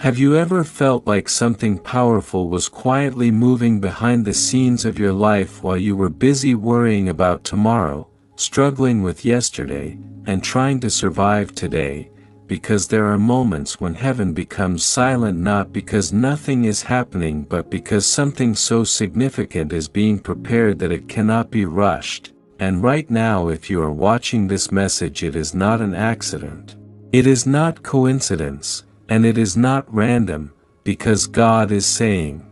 Have you ever felt like something powerful was quietly moving behind the scenes of your life while you were busy worrying about tomorrow, struggling with yesterday, and trying to survive today? Because there are moments when heaven becomes silent, not because nothing is happening but because something so significant is being prepared that it cannot be rushed. And right now, if you are watching this message, it is not an accident. It is not coincidence, and it is not random, because God is saying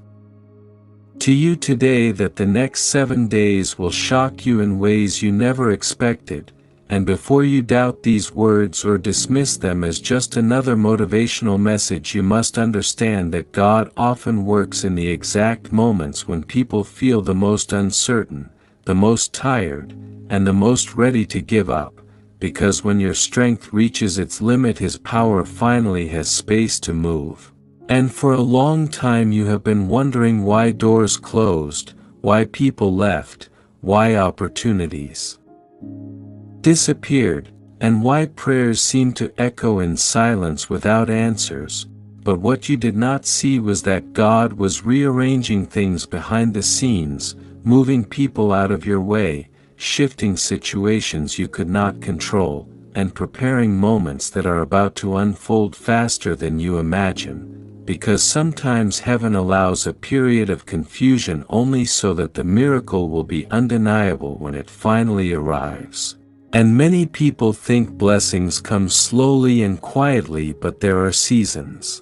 to you today that the next 7 days will shock you in ways you never expected. And before you doubt these words or dismiss them as just another motivational message, you must understand that God often works in the exact moments when people feel the most uncertain, the most tired, and the most ready to give up, because when your strength reaches its limit, His power finally has space to move. And for a long time you have been wondering why doors closed, why people left, why opportunities disappeared, and why prayers seemed to echo in silence without answers. But what you did not see was that God was rearranging things behind the scenes, moving people out of your way, shifting situations you could not control, and preparing moments that are about to unfold faster than you imagine. Because sometimes heaven allows a period of confusion only so that the miracle will be undeniable when it finally arrives. And many people think blessings come slowly and quietly, but there are seasons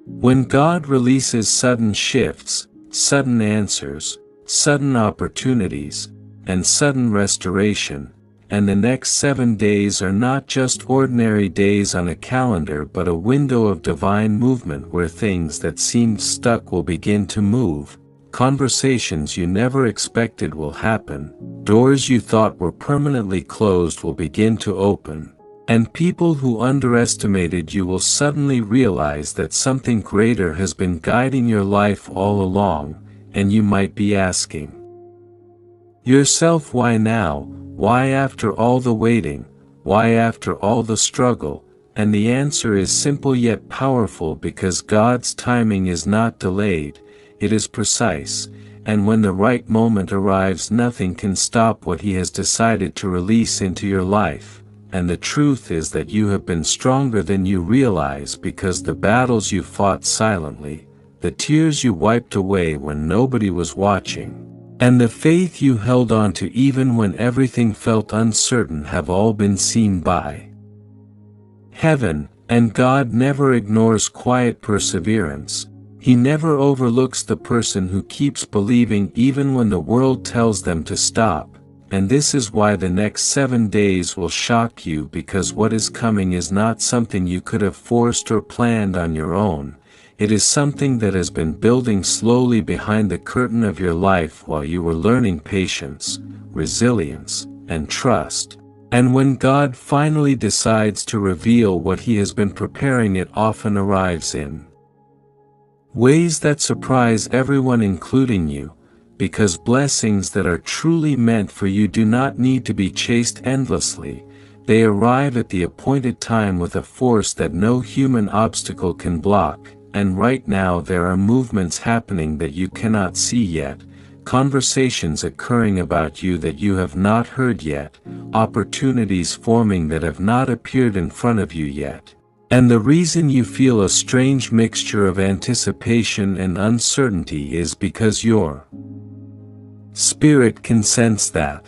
when God releases sudden shifts, sudden answers, sudden opportunities, and sudden restoration. And the next 7 days are not just ordinary days on a calendar, but a window of divine movement where things that seemed stuck will begin to move. Conversations you never expected will happen, doors you thought were permanently closed will begin to open, and people who underestimated you will suddenly realize that something greater has been guiding your life all along. And you might be asking yourself, why now? Why after all the waiting? Why after all the struggle? And the answer is simple yet powerful, because God's timing is not delayed. It is precise, and when the right moment arrives, nothing can stop what He has decided to release into your life. And the truth is that you have been stronger than you realize, because the battles you fought silently, the tears you wiped away when nobody was watching, and the faith you held on to even when everything felt uncertain have all been seen by heaven. And God never ignores quiet perseverance. He never overlooks the person who keeps believing even when the world tells them to stop. And this is why the next 7 days will shock you, because what is coming is not something you could have forced or planned on your own. It is something that has been building slowly behind the curtain of your life while you were learning patience, resilience, and trust. And when God finally decides to reveal what He has been preparing, it often arrives in ways that surprise everyone, including you, because blessings that are truly meant for you do not need to be chased endlessly. They arrive at the appointed time with a force that no human obstacle can block. And right now there are movements happening that you cannot see yet, conversations occurring about you that you have not heard yet, opportunities forming that have not appeared in front of you yet. And the reason you feel a strange mixture of anticipation and uncertainty is because your spirit can sense that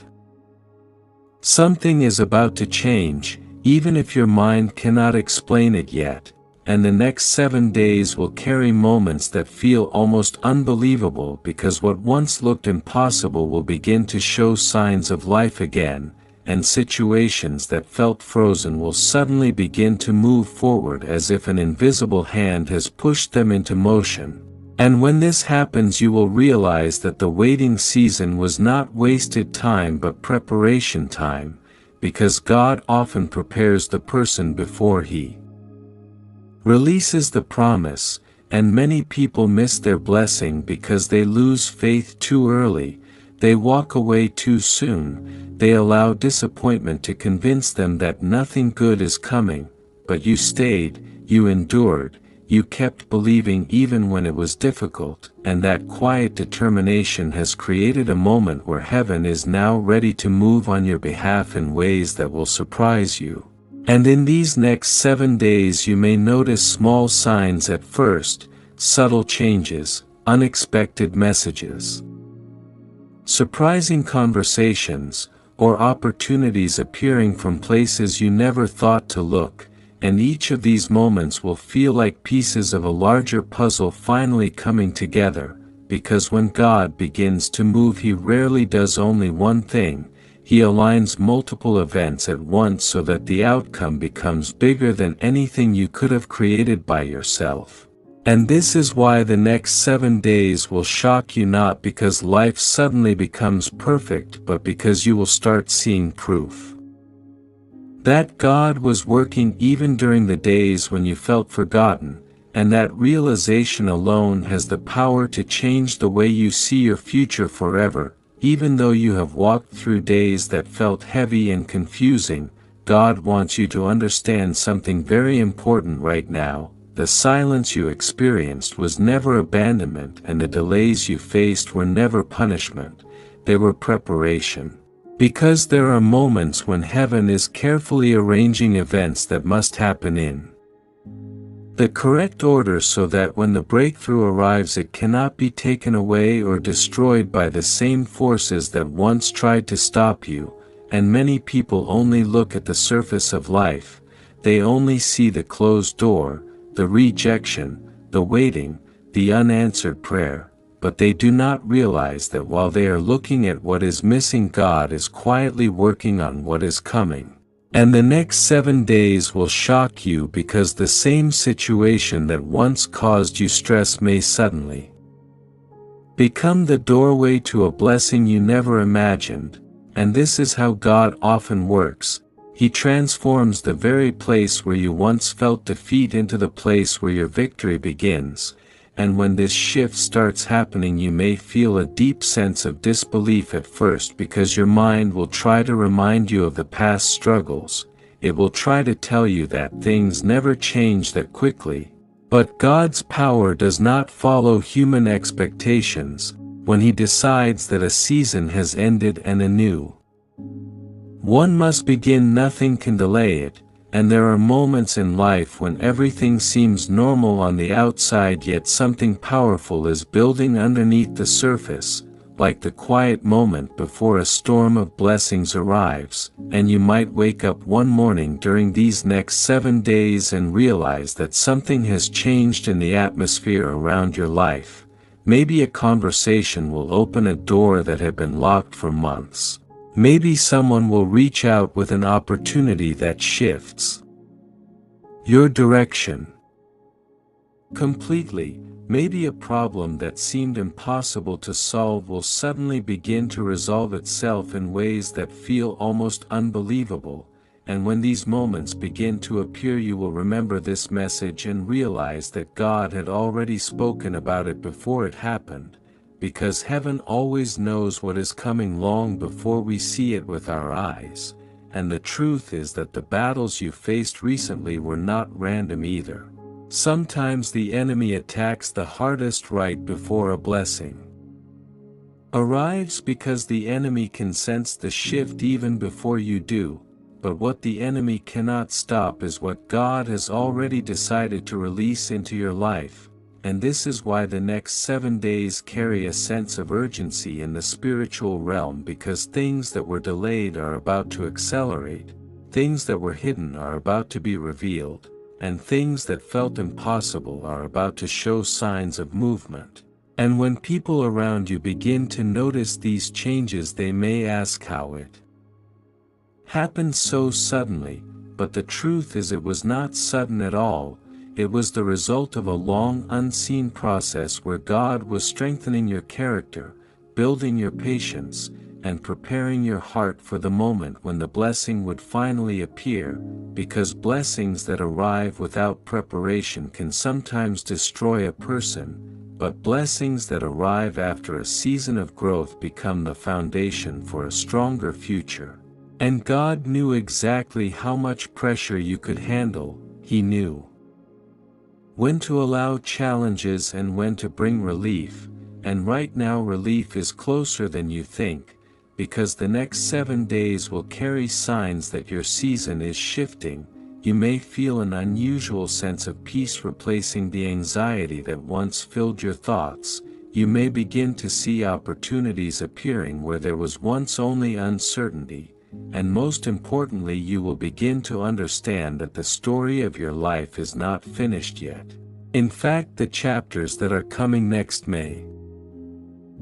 something is about to change, even if your mind cannot explain it yet. And the next 7 days will carry moments that feel almost unbelievable, because what once looked impossible will begin to show signs of life again, and situations that felt frozen will suddenly begin to move forward as if an invisible hand has pushed them into motion. And when this happens, you will realize that the waiting season was not wasted time but preparation time, because God often prepares the person before He releases the promise. And many people miss their blessing because they lose faith too early, they walk away too soon, they allow disappointment to convince them that nothing good is coming. But you stayed, you endured, you kept believing even when it was difficult, and that quiet determination has created a moment where heaven is now ready to move on your behalf in ways that will surprise you. And in these next 7 days you may notice small signs at first, subtle changes, unexpected messages, surprising conversations, or opportunities appearing from places you never thought to look, and each of these moments will feel like pieces of a larger puzzle finally coming together, because when God begins to move He rarely does only one thing, He aligns multiple events at once so that the outcome becomes bigger than anything you could have created by yourself. And this is why the next 7 days will shock you, not because life suddenly becomes perfect, but because you will start seeing proof that God was working even during the days when you felt forgotten, and that realization alone has the power to change the way you see your future forever. Even though you have walked through days that felt heavy and confusing, God wants you to understand something very important right now. The silence you experienced was never abandonment, and the delays you faced were never punishment, they were preparation. Because there are moments when heaven is carefully arranging events that must happen in the correct order so that when the breakthrough arrives it cannot be taken away or destroyed by the same forces that once tried to stop you. And many people only look at the surface of life, they only see the closed door, the rejection, the waiting, the unanswered prayer, but they do not realize that while they are looking at what is missing, God is quietly working on what is coming. And the next 7 days will shock you because the same situation that once caused you stress may suddenly become the doorway to a blessing you never imagined. And this is how God often works. He transforms the very place where you once felt defeat into the place where your victory begins. And when this shift starts happening, you may feel a deep sense of disbelief at first, because your mind will try to remind you of the past struggles. It will try to tell you that things never change that quickly. But God's power does not follow human expectations. When He decides that a season has ended and a new one must begin, nothing can delay it. And there are moments in life when everything seems normal on the outside, yet something powerful is building underneath the surface, like the quiet moment before a storm of blessings arrives. And you might wake up one morning during these next 7 days and realize that something has changed in the atmosphere around your life. Maybe a conversation will open a door that had been locked for months. Maybe someone will reach out with an opportunity that shifts your direction completely. Maybe a problem that seemed impossible to solve will suddenly begin to resolve itself in ways that feel almost unbelievable. And when these moments begin to appear, you will remember this message and realize that God had already spoken about it before it happened. Because heaven always knows what is coming long before we see it with our eyes. And the truth is that the battles you faced recently were not random either. Sometimes the enemy attacks the hardest right before a blessing arrives, because the enemy can sense the shift even before you do. But what the enemy cannot stop is what God has already decided to release into your life. And this is why the next 7 days carry a sense of urgency in the spiritual realm, because things that were delayed are about to accelerate, things that were hidden are about to be revealed, and things that felt impossible are about to show signs of movement. And when people around you begin to notice these changes, they may ask how it happened so suddenly, but the truth is it was not sudden at all. It was the result of a long unseen process where God was strengthening your character, building your patience, and preparing your heart for the moment when the blessing would finally appear, because blessings that arrive without preparation can sometimes destroy a person, but blessings that arrive after a season of growth become the foundation for a stronger future. And God knew exactly how much pressure you could handle. He knew when to allow challenges and when to bring relief, and right now relief is closer than you think, because the next 7 days will carry signs that your season is shifting. You may feel an unusual sense of peace replacing the anxiety that once filled your thoughts. You may begin to see opportunities appearing where there was once only uncertainty, and most importantly you will begin to understand that the story of your life is not finished yet. In fact, the chapters that are coming next may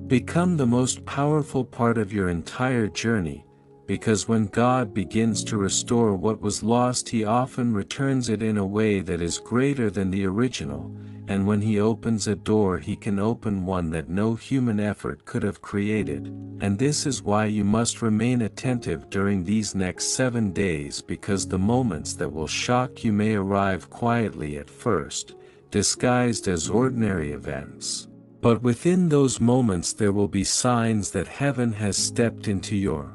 become the most powerful part of your entire journey, because when God begins to restore what was lost, He often returns it in a way that is greater than the original, and when He opens a door He can open one that no human effort could have created. And this is why you must remain attentive during these next 7 days, because the moments that will shock you may arrive quietly at first, disguised as ordinary events. But within those moments there will be signs that heaven has stepped into your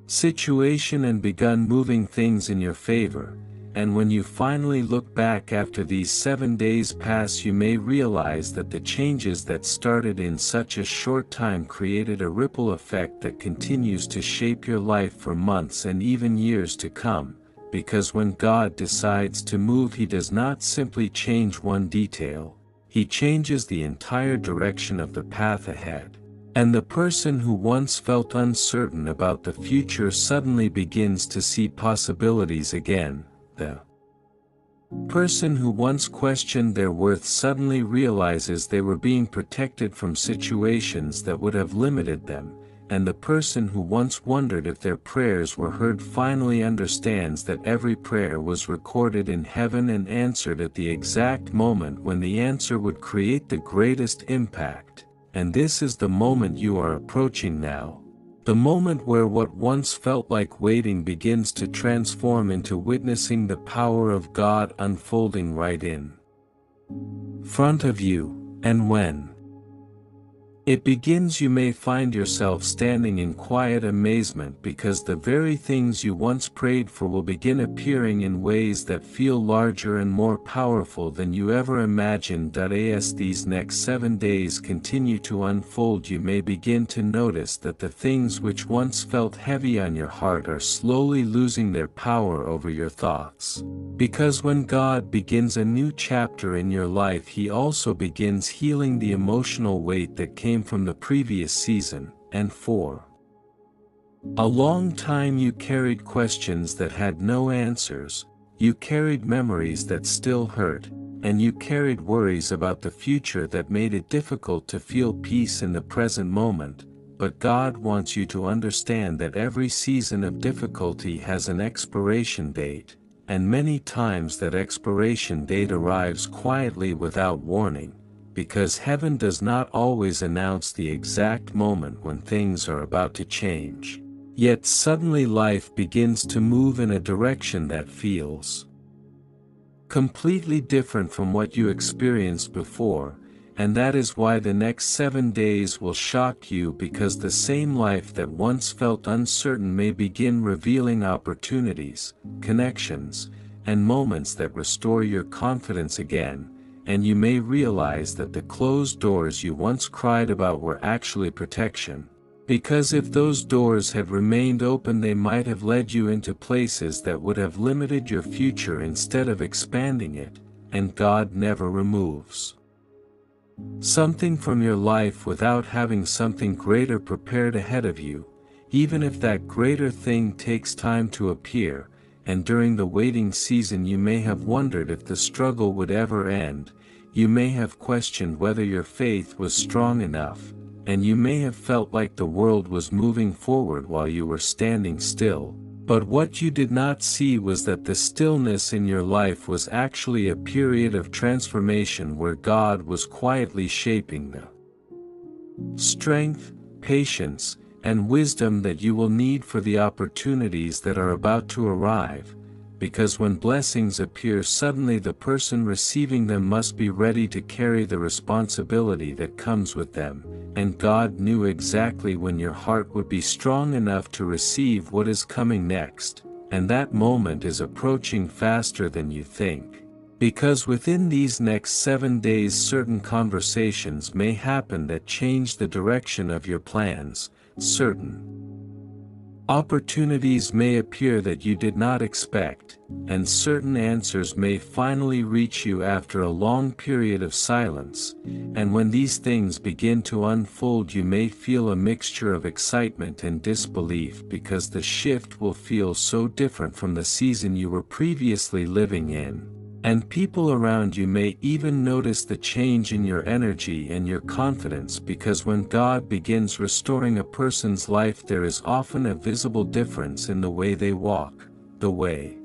situation and begun moving things in your favor. And when you finally look back after these 7 days pass, you may realize that the changes that started in such a short time created a ripple effect that continues to shape your life for months and even years to come, because when God decides to move, He does not simply change one detail, He changes the entire direction of the path ahead. And the person who once felt uncertain about the future suddenly begins to see possibilities again. The person who once questioned their worth suddenly realizes they were being protected from situations that would have limited them, and the person who once wondered if their prayers were heard finally understands that every prayer was recorded in heaven and answered at the exact moment when the answer would create the greatest impact. And this is the moment you are approaching now. The moment where what once felt like waiting begins to transform into witnessing the power of God unfolding right in front of you. And when it begins, you may find yourself standing in quiet amazement, because the very things you once prayed for will begin appearing in ways that feel larger and more powerful than you ever imagined. As these next 7 days continue to unfold, you may begin to notice that the things which once felt heavy on your heart are slowly losing their power over your thoughts. Because when God begins a new chapter in your life, He also begins healing the emotional weight that came from the previous season. And for a long time you carried questions that had no answers, you carried memories that still hurt, and you carried worries about the future that made it difficult to feel peace in the present moment. But God wants you to understand that every season of difficulty has an expiration date, and many times that expiration date arrives quietly without warning, because heaven does not always announce the exact moment when things are about to change. Yet suddenly life begins to move in a direction that feels completely different from what you experienced before, and that is why the next 7 days will shock you, because the same life that once felt uncertain may begin revealing opportunities, connections, and moments that restore your confidence again. And you may realize that the closed doors you once cried about were actually protection. Because if those doors had remained open, they might have led you into places that would have limited your future instead of expanding it. And God never removes something from your life without having something greater prepared ahead of you, even if that greater thing takes time to appear. And during the waiting season you may have wondered if the struggle would ever end. You may have questioned whether your faith was strong enough, and you may have felt like the world was moving forward while you were standing still. But what you did not see was that the stillness in your life was actually a period of transformation where God was quietly shaping the strength, patience, and wisdom that you will need for the opportunities that are about to arrive. Because when blessings appear suddenly, the person receiving them must be ready to carry the responsibility that comes with them, and God knew exactly when your heart would be strong enough to receive what is coming next, and that moment is approaching faster than you think. Because within these next 7 days certain conversations may happen that change the direction of your plans, certain opportunities may appear that you did not expect, and certain answers may finally reach you after a long period of silence, and when these things begin to unfold you may feel a mixture of excitement and disbelief because the shift will feel so different from the season you were previously living in. And people around you may even notice the change in your energy and your confidence because when God begins restoring a person's life there is often a visible difference in the way they walk, the way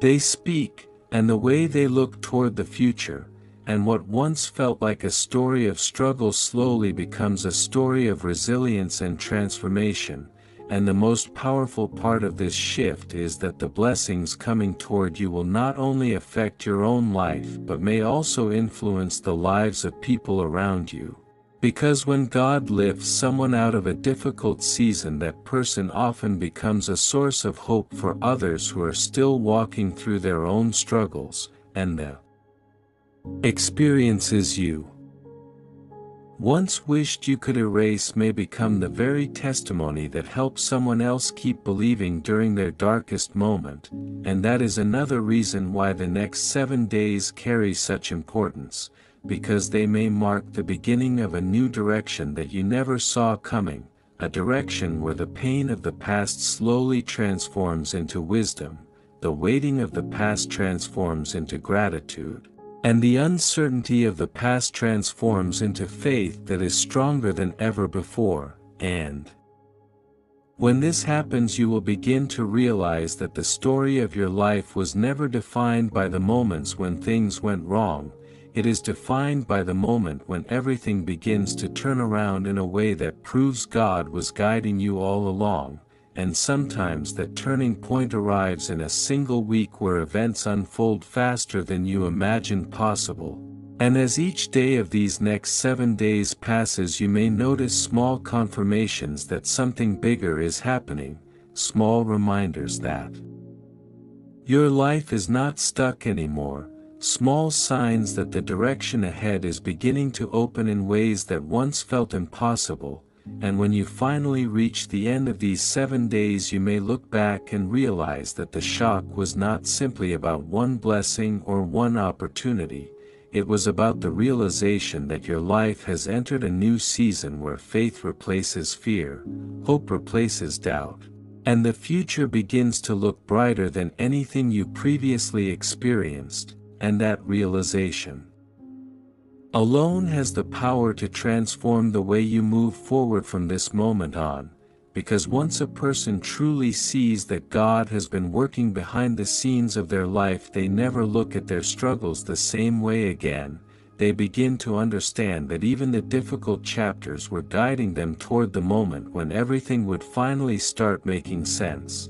they speak, and the way they look toward the future, and what once felt like a story of struggle slowly becomes a story of resilience and transformation. And the most powerful part of this shift is that the blessings coming toward you will not only affect your own life but may also influence the lives of people around you. Because when God lifts someone out of a difficult season, that person often becomes a source of hope for others who are still walking through their own struggles, and the experiences you once wished you could erase may become the very testimony that helps someone else keep believing during their darkest moment, and that is another reason why the next 7 days carry such importance, because they may mark the beginning of a new direction that you never saw coming, a direction where the pain of the past slowly transforms into wisdom, the waiting of the past transforms into gratitude, and the uncertainty of the past transforms into faith that is stronger than ever before. And when this happens you will begin to realize that the story of your life was never defined by the moments when things went wrong, it is defined by the moment when everything begins to turn around in a way that proves God was guiding you all along. And sometimes that turning point arrives in a single week where events unfold faster than you imagined possible. And as each day of these next 7 days passes you may notice small confirmations that something bigger is happening, small reminders that your life is not stuck anymore, small signs that the direction ahead is beginning to open in ways that once felt impossible. And when you finally reach the end of these 7 days you may look back and realize that the shock was not simply about one blessing or one opportunity, it was about the realization that your life has entered a new season where faith replaces fear, hope replaces doubt, and the future begins to look brighter than anything you previously experienced, and that realization alone has the power to transform the way you move forward from this moment on, because once a person truly sees that God has been working behind the scenes of their life they never look at their struggles the same way again, they begin to understand that even the difficult chapters were guiding them toward the moment when everything would finally start making sense.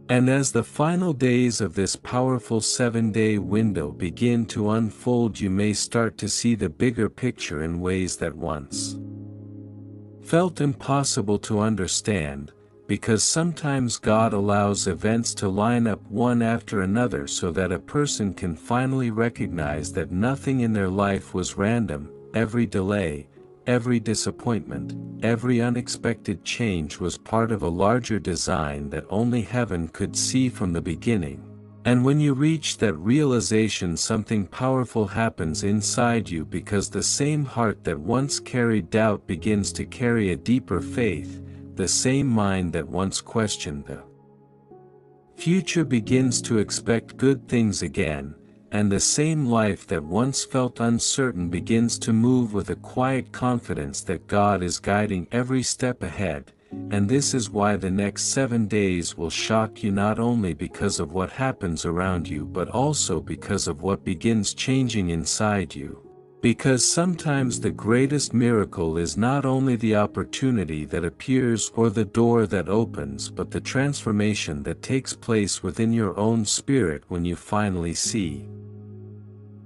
And as the final days of this powerful 7-day window begin to unfold you may start to see the bigger picture in ways that once felt impossible to understand, because sometimes God allows events to line up one after another so that a person can finally recognize that nothing in their life was random. Every delay, every disappointment, every unexpected change was part of a larger design that only heaven could see from the beginning. And when you reach that realization something powerful happens inside you, because the same heart that once carried doubt begins to carry a deeper faith, the same mind that once questioned the future begins to expect good things again, and the same life that once felt uncertain begins to move with a quiet confidence that God is guiding every step ahead. And this is why the next 7 days will shock you, not only because of what happens around you but also because of what begins changing inside you. Because sometimes the greatest miracle is not only the opportunity that appears or the door that opens but the transformation that takes place within your own spirit when you finally see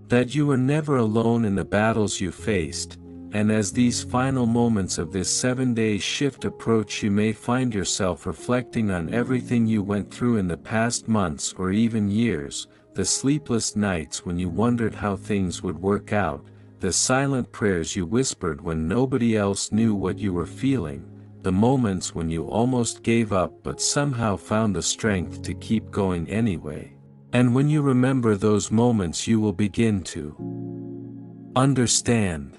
that you were never alone in the battles you faced. And as these final moments of this 7-day shift approach you may find yourself reflecting on everything you went through in the past months or even years, the sleepless nights when you wondered how things would work out, the silent prayers you whispered when nobody else knew what you were feeling, the moments when you almost gave up but somehow found the strength to keep going anyway. And when you remember those moments, you will begin to understand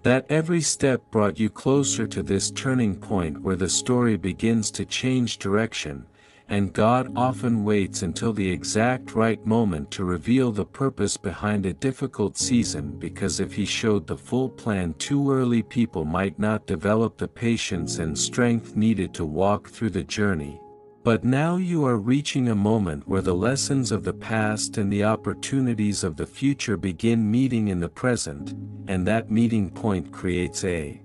that every step brought you closer to this turning point where the story begins to change direction, and God often waits until the exact right moment to reveal the purpose behind a difficult season, because if He showed the full plan too early, people might not develop the patience and strength needed to walk through the journey. But now you are reaching a moment where the lessons of the past and the opportunities of the future begin meeting in the present, and that meeting point creates a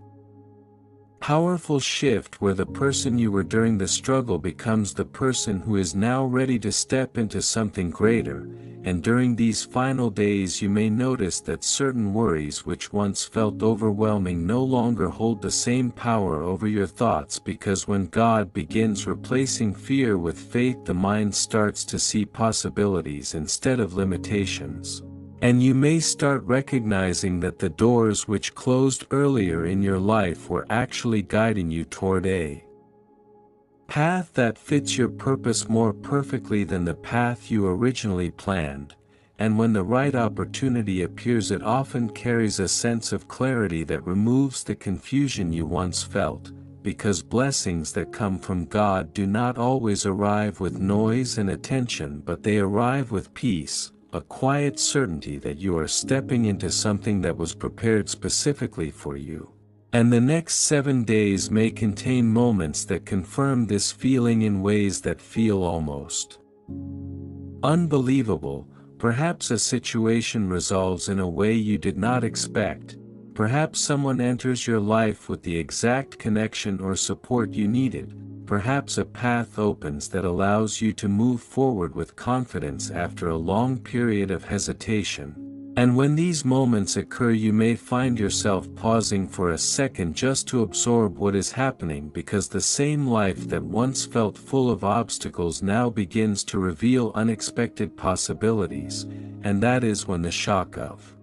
powerful shift where the person you were during the struggle becomes the person who is now ready to step into something greater. And during these final days you may notice that certain worries which once felt overwhelming no longer hold the same power over your thoughts, because when God begins replacing fear with faith, the mind starts to see possibilities instead of limitations. And you may start recognizing that the doors which closed earlier in your life were actually guiding you toward a path that fits your purpose more perfectly than the path you originally planned. And when the right opportunity appears, it often carries a sense of clarity that removes the confusion you once felt, because blessings that come from God do not always arrive with noise and attention, but they arrive with peace, a quiet certainty that you are stepping into something that was prepared specifically for you. And the next 7 days may contain moments that confirm this feeling in ways that feel almost unbelievable. Perhaps a situation resolves in a way you did not expect. Perhaps someone enters your life with the exact connection or support you needed. Perhaps a path opens that allows you to move forward with confidence after a long period of hesitation. And when these moments occur, you may find yourself pausing for a second just to absorb what is happening, because the same life that once felt full of obstacles now begins to reveal unexpected possibilities, and that is when the shock of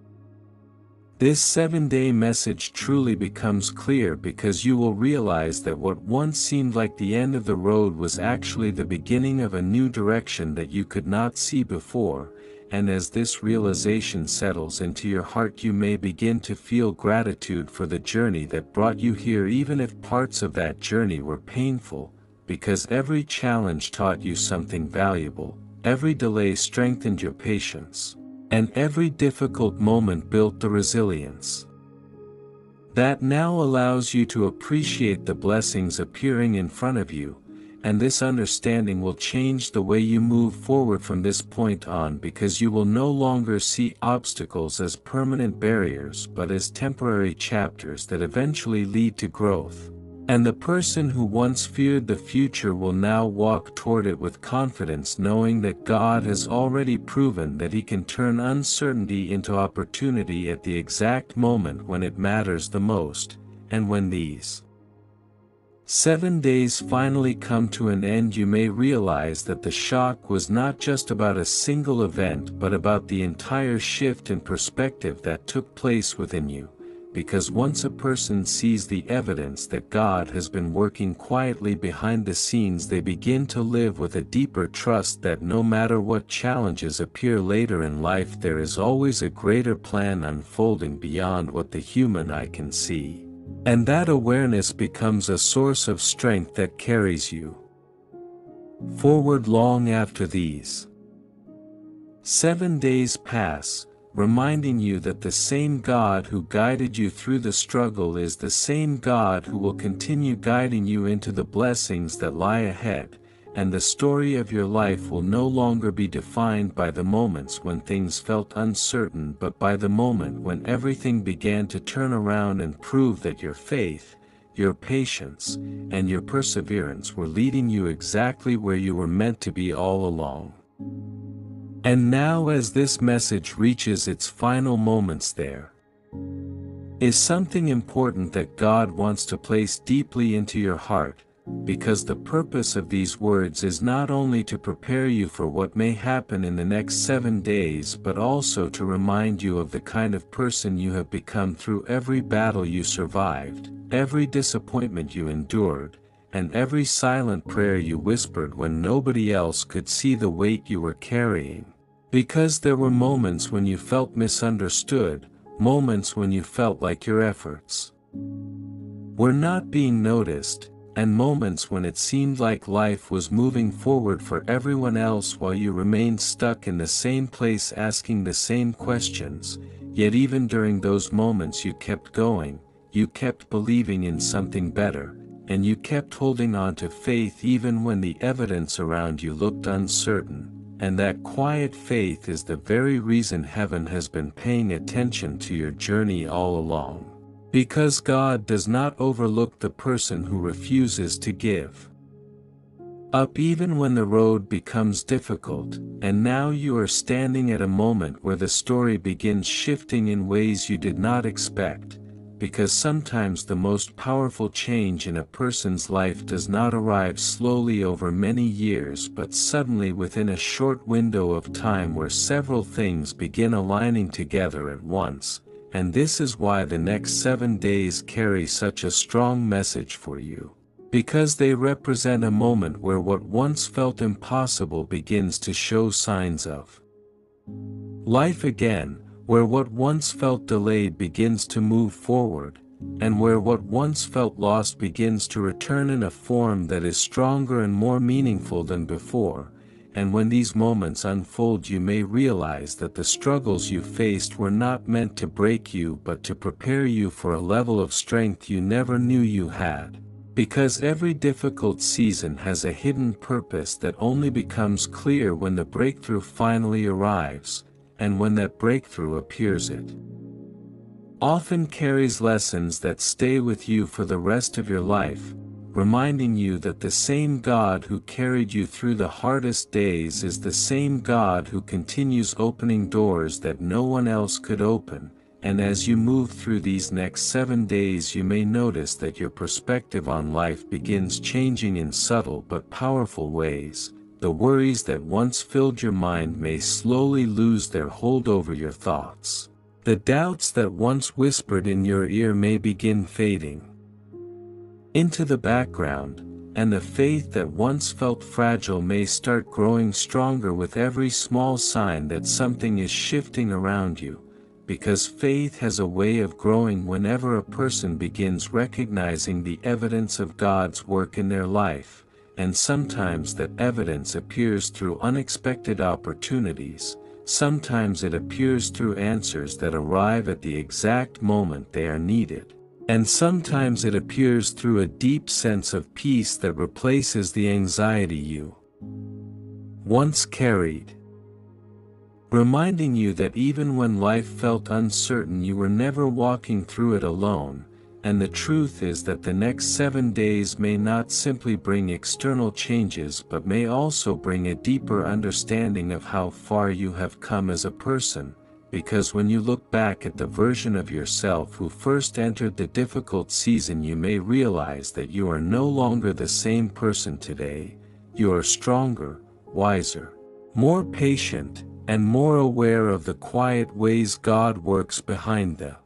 this 7-day message truly becomes clear, because you will realize that what once seemed like the end of the road was actually the beginning of a new direction that you could not see before. And as this realization settles into your heart, you may begin to feel gratitude for the journey that brought you here, even if parts of that journey were painful, because every challenge taught you something valuable, every delay strengthened your patience, and every difficult moment built the resilience that now allows you to appreciate the blessings appearing in front of you. And this understanding will change the way you move forward from this point on, because you will no longer see obstacles as permanent barriers but as temporary chapters that eventually lead to growth. And the person who once feared the future will now walk toward it with confidence, knowing that God has already proven that He can turn uncertainty into opportunity at the exact moment when it matters the most. And when these 7 days finally come to an end, you may realize that the shock was not just about a single event, but about the entire shift in perspective that took place within you. Because once a person sees the evidence that God has been working quietly behind the scenes, they begin to live with a deeper trust that no matter what challenges appear later in life, there is always a greater plan unfolding beyond what the human eye can see. And that awareness becomes a source of strength that carries you forward long after these 7 days pass, reminding you that the same God who guided you through the struggle is the same God who will continue guiding you into the blessings that lie ahead. And the story of your life will no longer be defined by the moments when things felt uncertain, but by the moment when everything began to turn around and prove that your faith, your patience, and your perseverance were leading you exactly where you were meant to be all along. And now, as this message reaches its final moments, there is something important that God wants to place deeply into your heart. because the purpose of these words is not only to prepare you for what may happen in the next 7 days but also to remind you of the kind of person you have become through every battle you survived, every disappointment you endured, and every silent prayer you whispered when nobody else could see the weight you were carrying. Because there were moments when you felt misunderstood, moments when you felt like your efforts were not being noticed, and moments when it seemed like life was moving forward for everyone else while you remained stuck in the same place asking the same questions. Yet even during those moments you kept going, you kept believing in something better, and you kept holding on to faith even when the evidence around you looked uncertain. And that quiet faith is the very reason heaven has been paying attention to your journey all along. Because God does not overlook the person who refuses to give up even when the road becomes difficult, and now you are standing at a moment where the story begins shifting in ways you did not expect, because sometimes the most powerful change in a person's life does not arrive slowly over many years but suddenly within a short window of time where several things begin aligning together at once. And this is why the next 7 days carry such a strong message for you. Because they represent a moment where what once felt impossible begins to show signs of life again, where what once felt delayed begins to move forward, and where what once felt lost begins to return in a form that is stronger and more meaningful than before. And when these moments unfold, you may realize that the struggles you faced were not meant to break you but to prepare you for a level of strength you never knew you had. Because every difficult season has a hidden purpose that only becomes clear when the breakthrough finally arrives, and when that breakthrough appears, it often carries lessons that stay with you for the rest of your life, reminding you that the same God who carried you through the hardest days is the same God who continues opening doors that no one else could open. And as you move through these next 7 days, you may notice that your perspective on life begins changing in subtle but powerful ways. The worries that once filled your mind may slowly lose their hold over your thoughts. The doubts that once whispered in your ear may begin fading into the background, and the faith that once felt fragile may start growing stronger with every small sign that something is shifting around you, because faith has a way of growing whenever a person begins recognizing the evidence of God's work in their life, and sometimes that evidence appears through unexpected opportunities, sometimes it appears through answers that arrive at the exact moment they are needed. And sometimes it appears through a deep sense of peace that replaces the anxiety you once carried, reminding you that even when life felt uncertain, you were never walking through it alone. And the truth is that the next 7 days may not simply bring external changes but may also bring a deeper understanding of how far you have come as a person. Because when you look back at the version of yourself who first entered the difficult season, you may realize that you are no longer the same person today. You are stronger, wiser, more patient, and more aware of the quiet ways God works behind the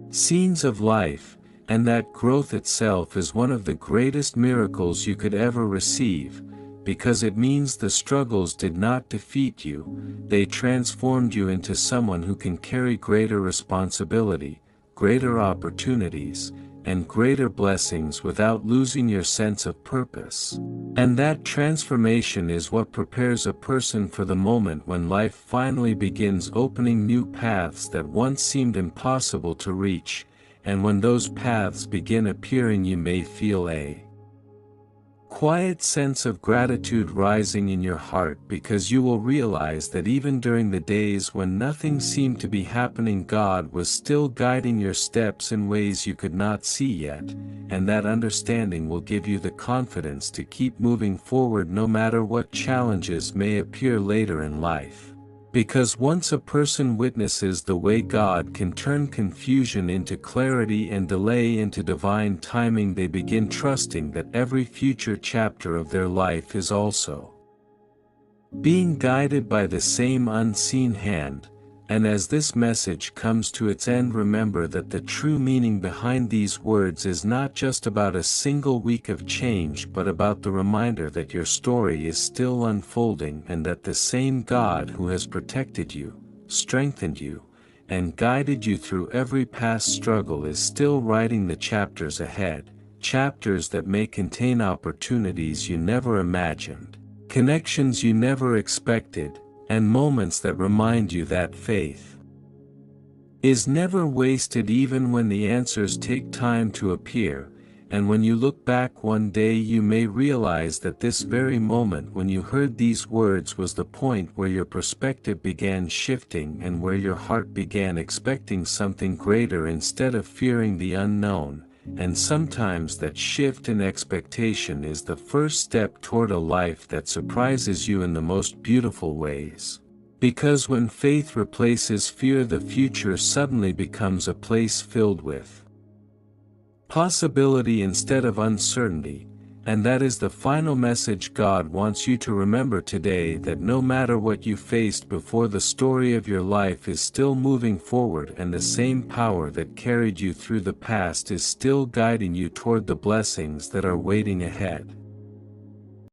scenes of life, and that growth itself is one of the greatest miracles you could ever receive. Because it means the struggles did not defeat you, they transformed you into someone who can carry greater responsibility, greater opportunities, and greater blessings without losing your sense of purpose. And that transformation is what prepares a person for the moment when life finally begins opening new paths that once seemed impossible to reach, and when those paths begin appearing, you may feel a quiet sense of gratitude rising in your heart, because you will realize that even during the days when nothing seemed to be happening, God was still guiding your steps in ways you could not see yet, and that understanding will give you the confidence to keep moving forward no matter what challenges may appear later in life. Because once a person witnesses the way God can turn confusion into clarity and delay into divine timing, they begin trusting that every future chapter of their life is also being guided by the same unseen hand. And as this message comes to its end, remember that the true meaning behind these words is not just about a single week of change, but about the reminder that your story is still unfolding, and that the same God who has protected you, strengthened you, and guided you through every past struggle is still writing the chapters ahead, chapters that may contain opportunities you never imagined, connections you never expected, and moments that remind you that faith is never wasted even when the answers take time to appear. And when you look back one day, you may realize that this very moment when you heard these words was the point where your perspective began shifting and where your heart began expecting something greater instead of fearing the unknown. And sometimes that shift in expectation is the first step toward a life that surprises you in the most beautiful ways. Because when faith replaces fear, the future suddenly becomes a place filled with possibility instead of uncertainty. And that is the final message God wants you to remember today, that no matter what you faced before, the story of your life is still moving forward, and the same power that carried you through the past is still guiding you toward the blessings that are waiting ahead.